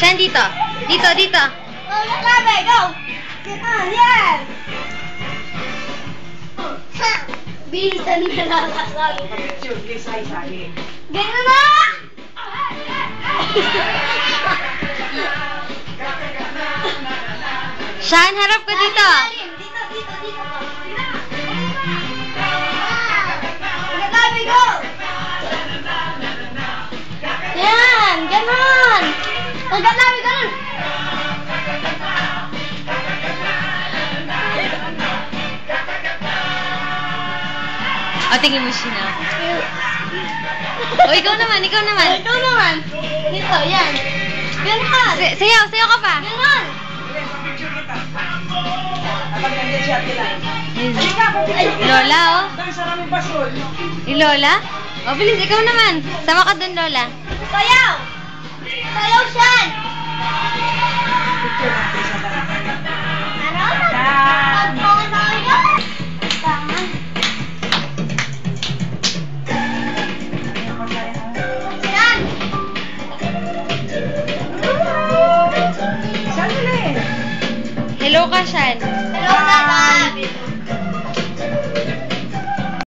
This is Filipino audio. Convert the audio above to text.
Saan dito? Dito, dito. Go, Labi, go! Get on, yes! Bilisan na nakakasabi. Ganun na! Sean, harap ka dito. Dito, dito, dito. Labi, go! Yan, ganun! Labi, ganun! O, tingin mo siya na. O, ikaw naman, ikaw naman. Ikaw naman. Dito, yan. Ganun! Sayaw, sayaw ka pa. Ganun! Lola, oh. Ni Lola? O, bilis, ikaw naman. Sama ka dun, Lola. Sayaw! Sayaw siyan! Hello ka, Sean. Hello, Tata!